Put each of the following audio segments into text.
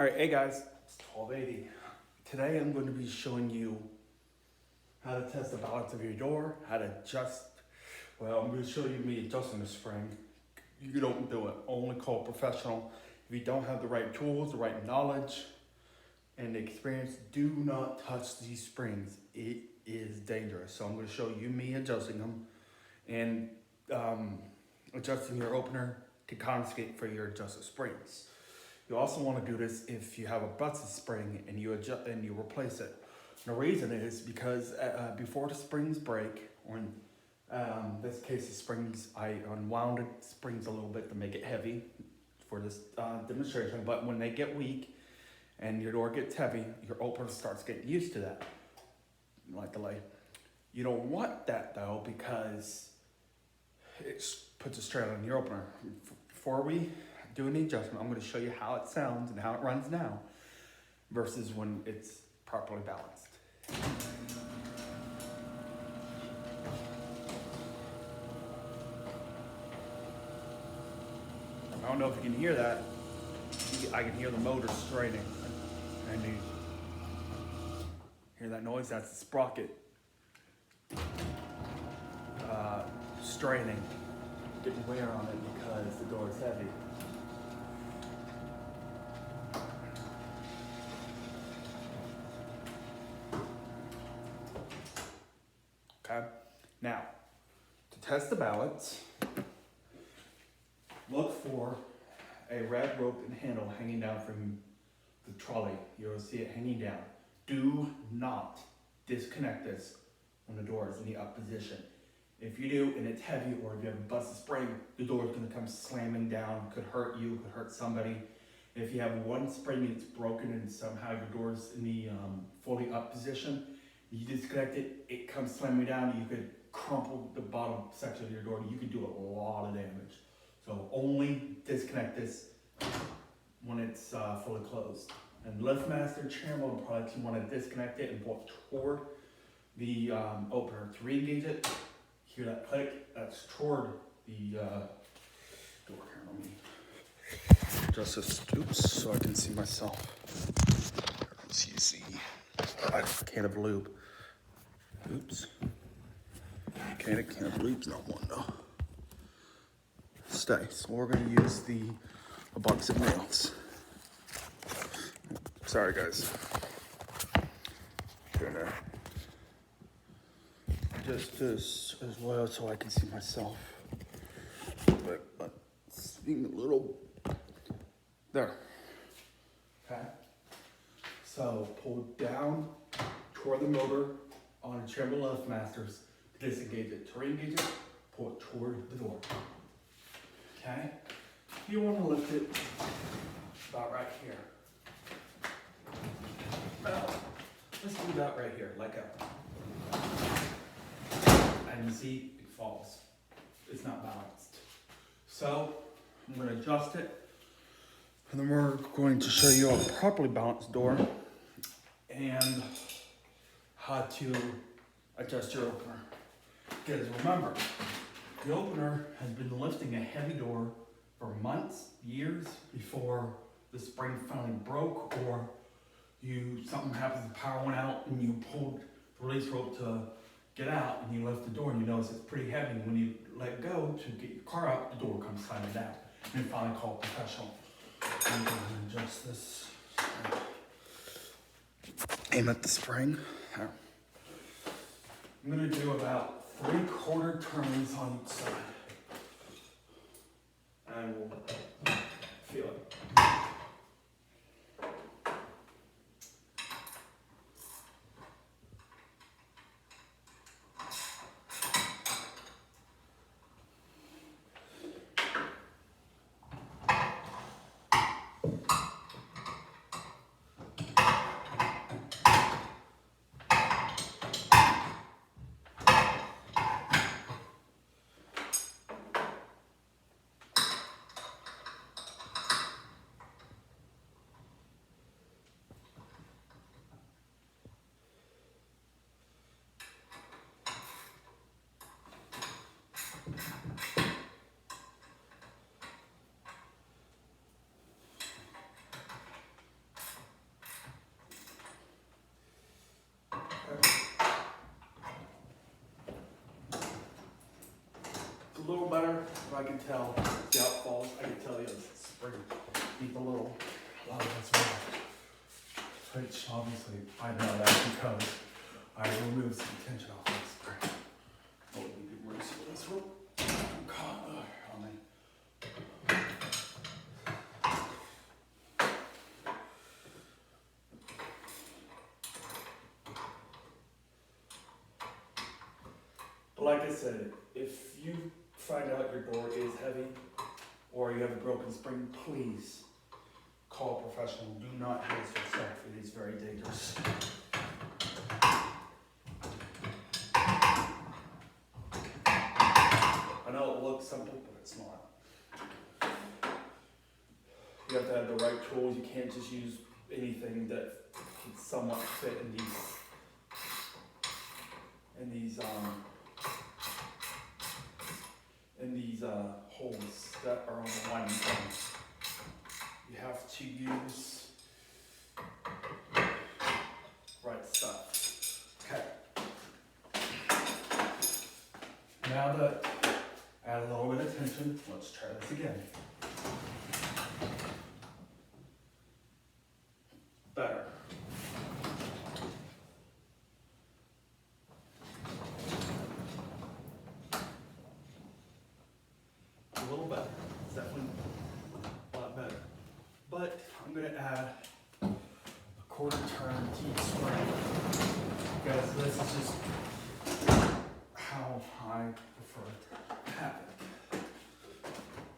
Alright, hey guys, it's 1280. Today I'm going to be showing you how to test the balance of your door, how to adjust, I'm going to show you me adjusting the spring. You don't do it, only call a professional. If you don't have the right tools, the right knowledge, and the experience, do not touch these springs. It is dangerous. So I'm going to show you me adjusting them and adjusting your opener to compensate for your adjusted springs. You also want to do this if you have a busted spring and you adjust and you replace it. And the reason is because before the springs break, or in this case the springs, I unwound the springs a little bit to make it heavy for this demonstration, but when they get weak and your door gets heavy, your opener starts getting used to that, like delay. You don't want that though, because it puts a strain on your opener. Before we do any adjustment, I'm going to show you how it sounds and how it runs now versus when it's properly balanced. I don't know if you can hear that. I can hear the motor straining. And you hear that noise? That's the sprocket straining, getting wear on it because the door is heavy. Okay. Now, to test the balance, look for a red rope and handle hanging down from the trolley. You'll see it hanging down. Do not disconnect this when the door is in the up position. If you do and it's heavy, or if you have a busted spring, the door is going to come slamming down. Could hurt you, could hurt somebody. If you have one spring that's broken and somehow your door's in the fully up position, you disconnect it, it comes slamming down, you could crumple the bottom section of your door, you could do a lot of damage. So only disconnect this when it's fully closed. And LiftMaster chair motor products, you want to disconnect it and pull it toward the opener to re-engage it. Hear that click? That's toward the door. Here, let me adjust this, oops, so I can see myself. Let's see. A can of lube. Oops. Can of lube's not one though. Stay. So we're gonna use a box of nails. Sorry guys. Gonna just this as well so I can see myself. But being a little there. Okay. So pull down toward the motor on a chair with LiftMasters to disengage it. To re-engage it, pull it toward the door. Okay? You want to lift it about right here. Well, let's do that right here, let go. And you see, it falls. It's not balanced. So, I'm going to adjust it. And then we're going to show you a properly balanced door and how to adjust your opener. Because remember, the opener has been lifting a heavy door for months, years before the spring finally broke, or something happens, the power went out and you pulled the release rope to get out and you lift the door and you notice it's pretty heavy. When you let go to get your car out, the door comes slamming down. And finally call a professional. I'm going to adjust this. Aim at the spring. I'm going to do about 3/4 turns on each side. And we'll feel it. I can tell the outfalls. I can tell you it's spring. Need a little lava as well. Which obviously I know that because I removed some tension off of the spring. Oh, we can work this one. Caught on me. But like I said, if you find out your door is heavy or you have a broken spring, please call a professional. Do not do this yourself. It is very dangerous. I know it looks simple, but it's not. You have to have the right tools. You can't just use anything that can somewhat fit in these holes that are on the winding phone. You have to use right stuff. Okay. Now that I add a little bit of tension, let's try this again. Better. A little better. It's definitely a lot better. But I'm going to add a quarter turn T-spring because this is just how I prefer to have it.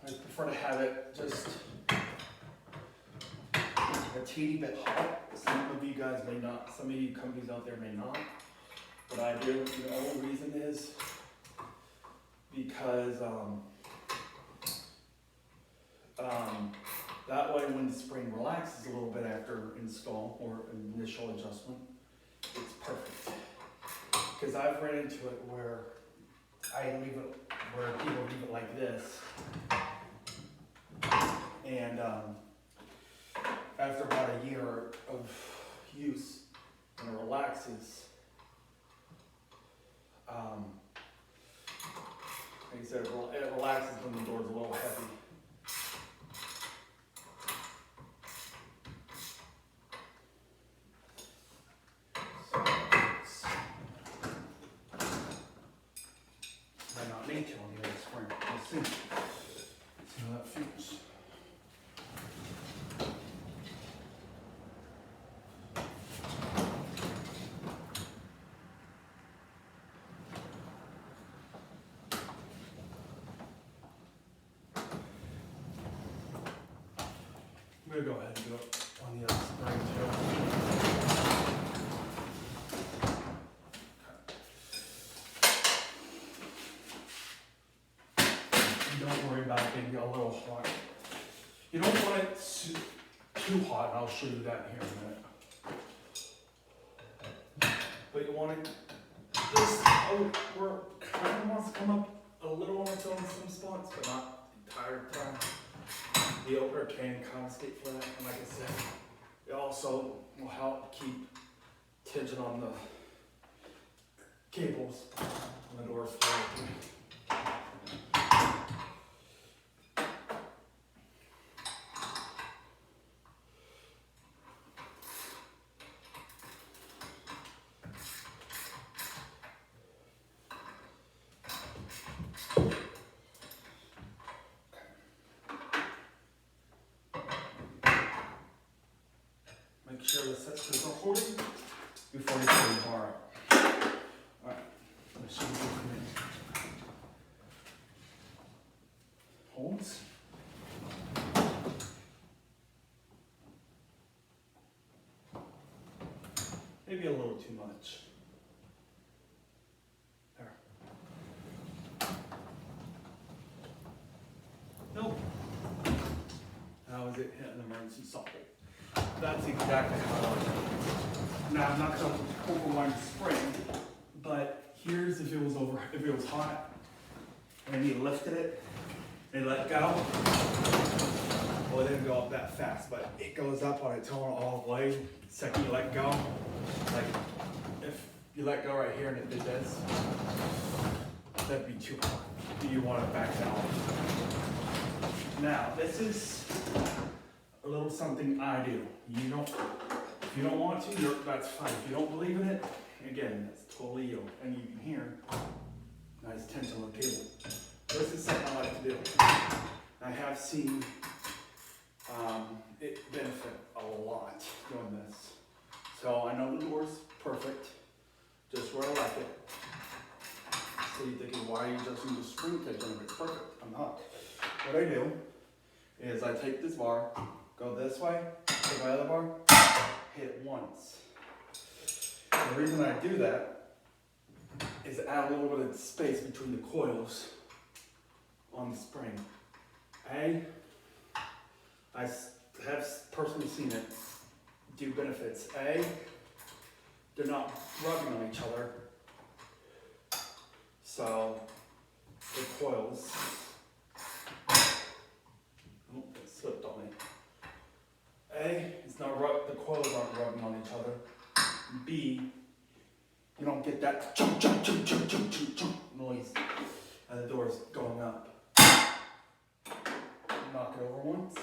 I prefer to have it just a teeny bit hot. Some of you guys may not, some of you companies out there may not, but I do. The only reason is because that way when the spring relaxes a little bit after install or initial adjustment, it's perfect. Because I've run into it where people leave it like this, and after about a year of use, when it relaxes, like I said, it relaxes when the door's a little heavy. Might not need to on the other spring. We'll see. See how that feels. I'm gonna go ahead and do it on the other spring too. Don't worry about it being a little hot. You don't want it too hot, and I'll show you that here in a minute. But you want it just where it kind of wants to come up a little on its own in some spots, but not the entire time. The opener can compensate for that, and like I said, it also will help keep tension on the cables on the doors. Make sure the sensors are holding before you pull the bar up. Alright, let's show you what holds. Maybe a little too much. There. Nope. How is it hitting an emergency socket? That's exactly how I like it. Now I'm not going to overwind the spring, but here's if it was hot and you lifted it and let go. Well, it didn't go up that fast, but it goes up on its own all the way. The second you let go, like if you let go right here and it did this, that'd be too hard. You want to back down. Now, this is a little something I do. If you don't want to, that's fine. If you don't believe in it, again, that's totally you. And you can hear nice tension on the cable. This is something I like to do. I have seen it benefit a lot doing this. So I know the door's perfect, just where I like it. So you're thinking, why are you adjusting the spring tension if it's perfect? I'm not. What I do is I take this bar, go this way, take my other bar, hit it once. The reason I do that is to add a little bit of space between the coils on the spring. I have personally seen it do benefits. They're not rubbing on each other, so the coils, oh, it slipped on me. The coils aren't rubbing on each other. B, you don't get that chunk, chunk, chunk, chunk, chunk, chunk, chunk noise as the door's going up. Knock it over once.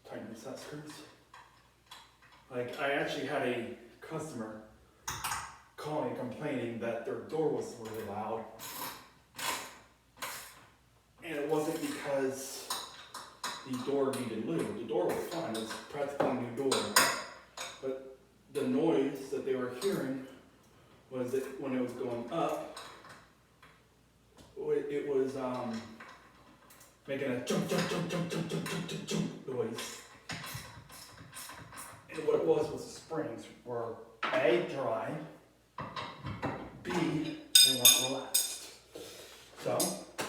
Tighten the set screws. Like, I actually had a customer calling complaining that their door was really loud. And it wasn't because the door needed lube. The door was fine, it was practically a new door. But the noise that they were hearing was that when it was going up, it was making a jump, jump, jump, jump, jump, jump, jump, jump, jump noise. And what it was the springs were A, dry, B, they weren't relaxed. So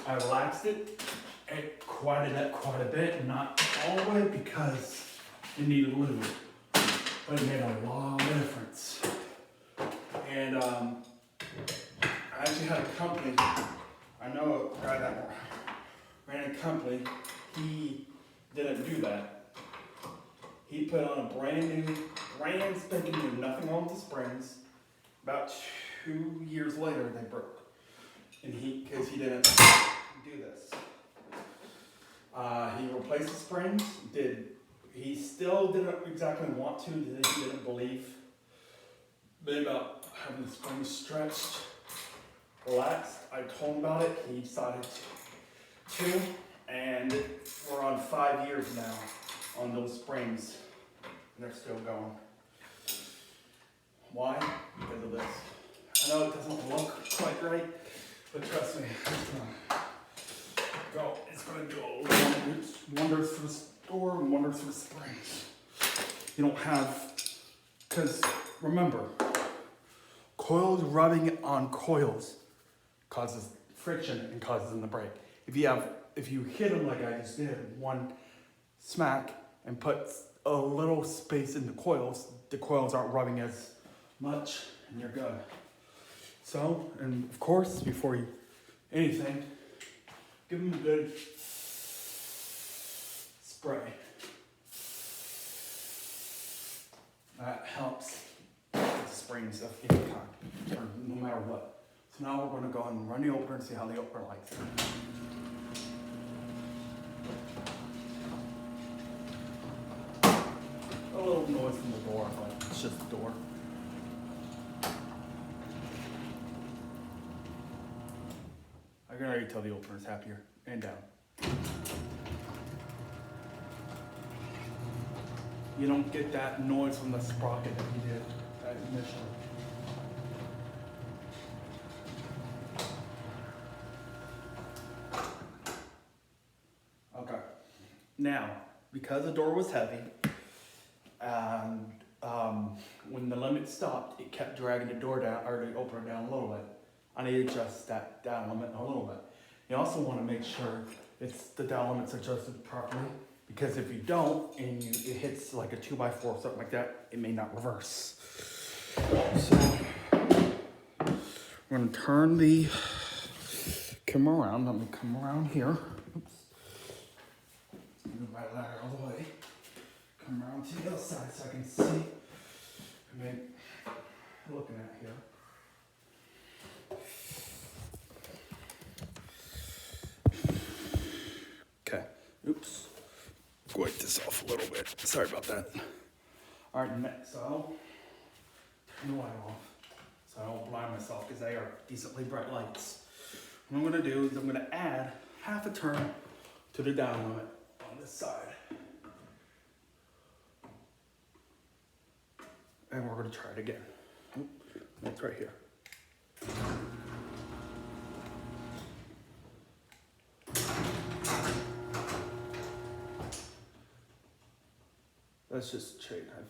I relaxed it and quieted it quite a bit, not all the way because it needed lube, but it made a lot of difference. And I actually had a company, I know a guy that ran a company, he didn't do that. He put on a brand spanking new, nothing wrong with the springs. About 2 years later, they broke. And because he didn't do this. He replaced the springs, he still didn't exactly want to, he didn't believe. But about having the springs stretched, relaxed, I told him about it, he decided to, and we're on 5 years now on those springs, and they're still going. Why? Because of this. I know it doesn't look quite right, but trust me, it's gonna do wonders for the door and wonders for the springs. You don't have, because remember, coils rubbing on coils causes friction and causes them to break. If you hit them like I just did, one smack, and put a little space in the coils aren't rubbing as much, and you're good. So, and of course, before you anything, give them a good spray. That helps with the springs of any kind, or no matter what. So now we're going to go ahead and run the opener and see how the opener likes it. A little noise from the door, but it's just the door. I can already tell the opener's happier and down. You don't get that noise from the sprocket that you did initially. Okay. Now, because the door was heavy, and when the limit stopped, it kept dragging the door down, or the opener down a little bit. I need to adjust that down limit a little bit. You also want to make sure the down limit's adjusted properly, because if you don't and it hits like a 2x4 or something like that, it may not reverse. So we're going to turn the camera around. Let me come around here. Oops. Move my ladder all the way. Come around to the other side so I can see. I mean, looking at here. Oops. Wipe this off a little bit. Sorry about that. All right, next, so turn the light off so I don't blind myself because they are decently bright lights. What I'm gonna do is I'm gonna add half a turn to the down limit on this side. And we're gonna try it again. That's right here. Let's just check. I'm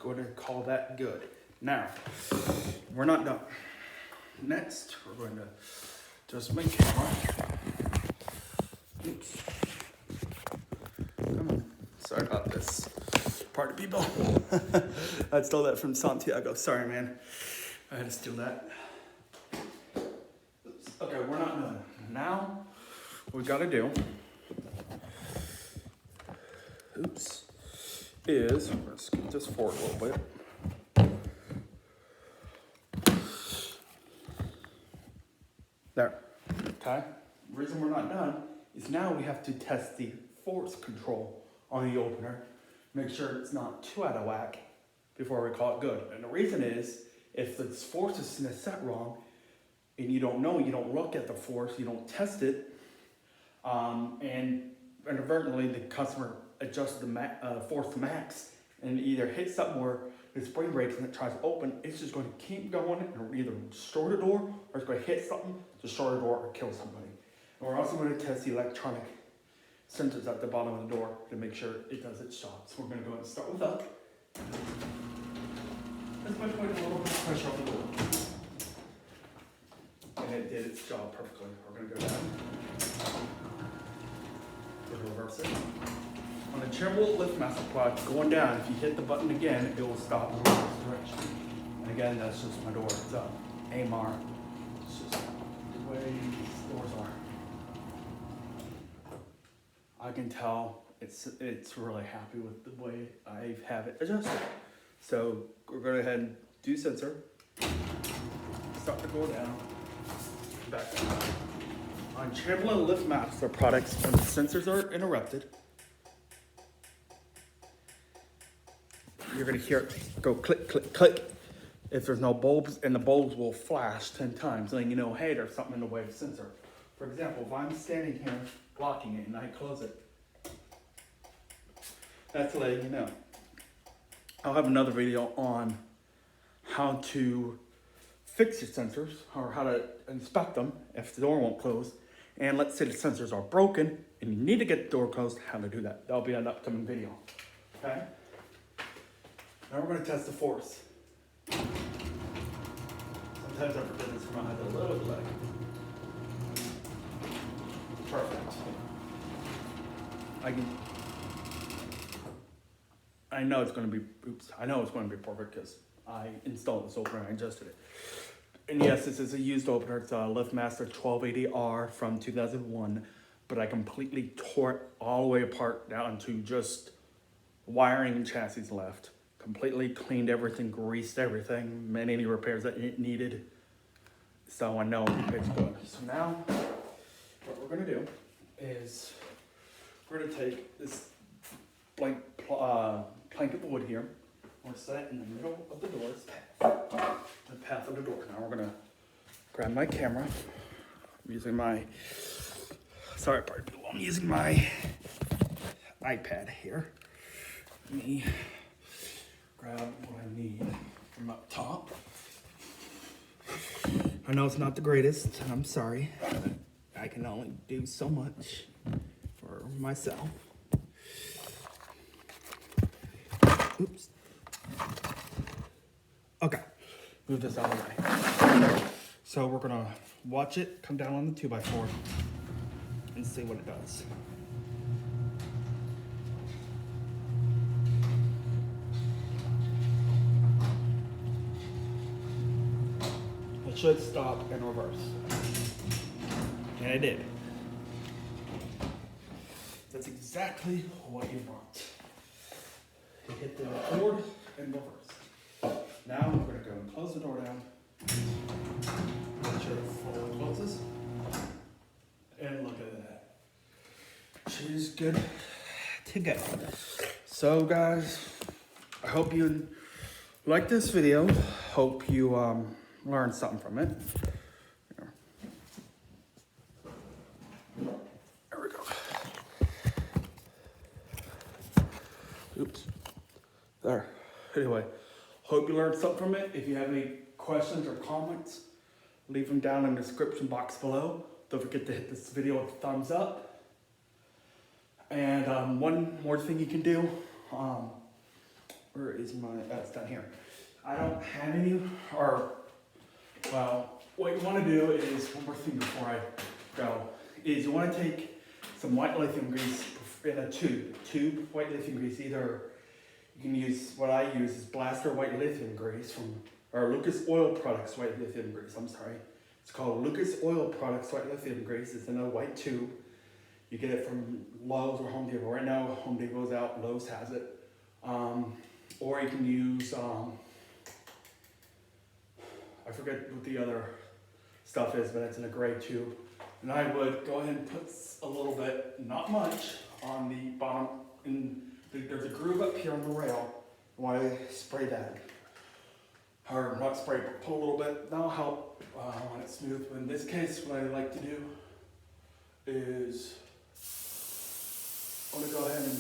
going to call that good. Now, we're not done. Next, we're going to adjust my camera. Oops. Come on. Sorry about this. Party people. I stole that from Santiago. Sorry, man. I had to steal that. Oops. Okay, we're not done. Now, what we got to do. Oops. Is, I'm going to scoot this forward a little bit. There. Okay. The reason we're not done is now we have to test the force control on the opener. Make sure it's not too out of whack before we call it good. And the reason is, if the force is set wrong and you don't know, you don't look at the force, you don't test it, and inadvertently the customer adjusts the force to max and either hits something where the spring breaks and it tries to open, it's just going to keep going and either destroy the door or it's going to hit something, destroy the door, or kill somebody. And we're also going to test the electronic sensors at the bottom of the door to make sure it does its job. So we're going to go and start with up. This might put a little bit of pressure on the door. And it did its job perfectly. We're going to go down. Reverse it. On the chairable lift master quad going down, if you hit the button again, it will stop in the reverse direction. And again, that's just my door. It's up. AMR. It's just the way these doors are. I can tell it's really happy with the way I have it adjusted. So we're going to go ahead and do sensor. Start the door down. Back down. On Chamberlain LiftMaster products, when the sensors are interrupted, you're going to hear it go click, click, click. If there's no bulbs, and the bulbs will flash 10 times, letting you know, hey, there's something in the way of the sensor. For example, if I'm standing here blocking it and I close it, that's letting you know. I'll have another video on how to fix your sensors or how to inspect them if the door won't close. And let's say the sensors are broken and you need to get the door closed, how to do that. That'll be an upcoming video. Okay? Now we're going to test the force. Sometimes I forget this from my little leg. Perfect. I know it's going to be, I know it's going to be perfect because I installed this opener and I adjusted it. And yes, this is a used opener. It's a LiftMaster 1280R from 2001, but I completely tore it all the way apart down to just wiring and chassis left. Completely cleaned everything, greased everything, made any repairs that it needed. So I know it's good. So now, what we're gonna do is we're gonna take this blank plank of wood here. We're gonna set it in the middle of the door's path, the path of the door. Now we're gonna grab my camera. I'm using my, sorry, pardon me, I'm using my iPad here. Let me grab what I need from up top. I know it's not the greatest, and I'm sorry. I can only do so much for myself. Oops. Okay, move this out of the way. So we're gonna watch it come down on the 2x4 and see what it does. It should stop and reverse. And it did. That's exactly what you want. You hit the forward and reverse. Now we're going to go and close the door down. Make sure it fully closes. And look at that. is good to go. So guys, I hope you like this video. Hope you learned something from it. There we go. Oops. There. Anyway, hope you learned something from it. If you have any questions or comments, leave them down in the description box below. Don't forget to hit this video with a thumbs up. And one more thing you can do. Where is my, it's down here. I don't have any, well, what you want to do is, one more thing before I go, is you want to take some white lithium grease in a tube white lithium grease. Either you can use, what I use is Blaster white lithium grease from, or Lucas Oil Products white lithium grease, I'm sorry. It's called Lucas Oil Products white lithium grease. It's in a white tube. You get it from Lowe's or Home Depot. Right now, Home Depot's out, Lowe's has it. Or you can use, I forget what the other stuff is, but it's in a gray tube. And I would go ahead and put a little bit, not much, on the bottom. There's a groove up here on the rail. I want to spray that. Or not spray, but put a little bit. That'll help when it's smooth. But in this case, what I like to do is I'm going to go ahead and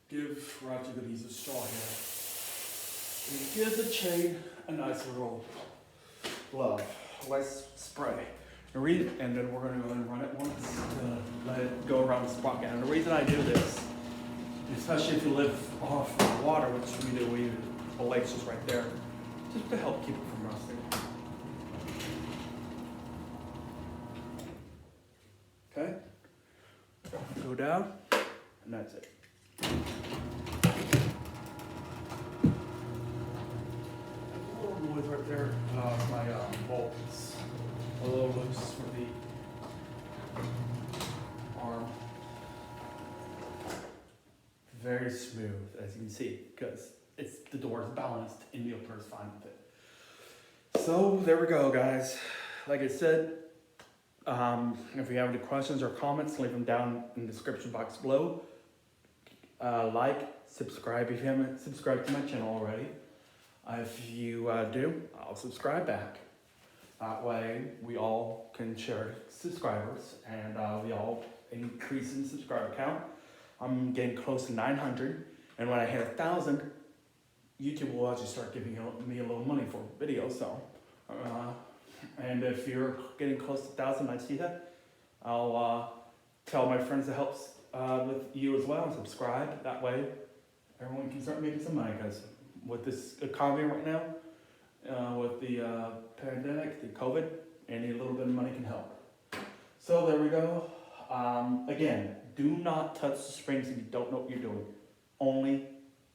give Roger Goodies a straw here. And give the chain a nice little glove. Let's spray. And then we're going to go and run it once to let it go around the sprocket. And the reason I do this, especially if you live off the water, which we do, the lake's just right there, just to help keep it from rusting. Okay? Go down, and that's it. A little noise right there. My bolt is a little loose for the arm. Very smooth, as you can see, because the door is balanced and the opener is fine with it. So there we go, guys. Like I said, if you have any questions or comments, leave them down in the description box below. Like, subscribe if you haven't subscribed to my channel already. If you do, I'll subscribe back. That way we all can share subscribers and we all increase in subscriber count. I'm getting close to 900, and when I hit 1,000, YouTube will actually start giving me a little money for videos. So, and if you're getting close to 1,000, I see that, I'll tell my friends to help with you as well and subscribe. That way, everyone can start making some money. Because with this economy right now, with the pandemic, the COVID, any little bit of money can help. So there we go. Again, do not touch the springs if you don't know what you're doing. Only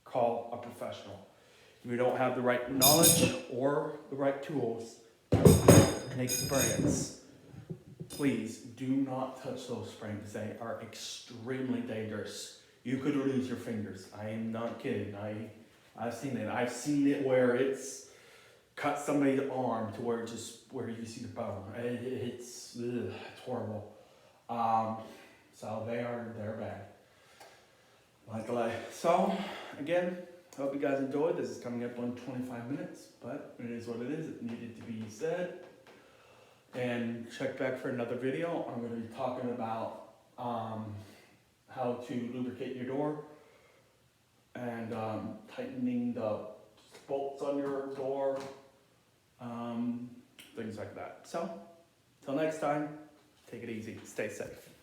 call a professional. If you don't have the right knowledge or the right tools and experience, please do not touch those springs. They are extremely dangerous. You could lose your fingers. I am not kidding. I've seen it. I've seen it where it's cut somebody's arm to where where you see the bone. It's horrible. So they're bad. So again, hope you guys enjoyed. This is coming up on 25 minutes, but it is what it is. It needed to be said. And check back for another video. I'm going to be talking about how to lubricate your door and tightening the bolts on your door, things like that. So, till next time, take it easy, stay safe.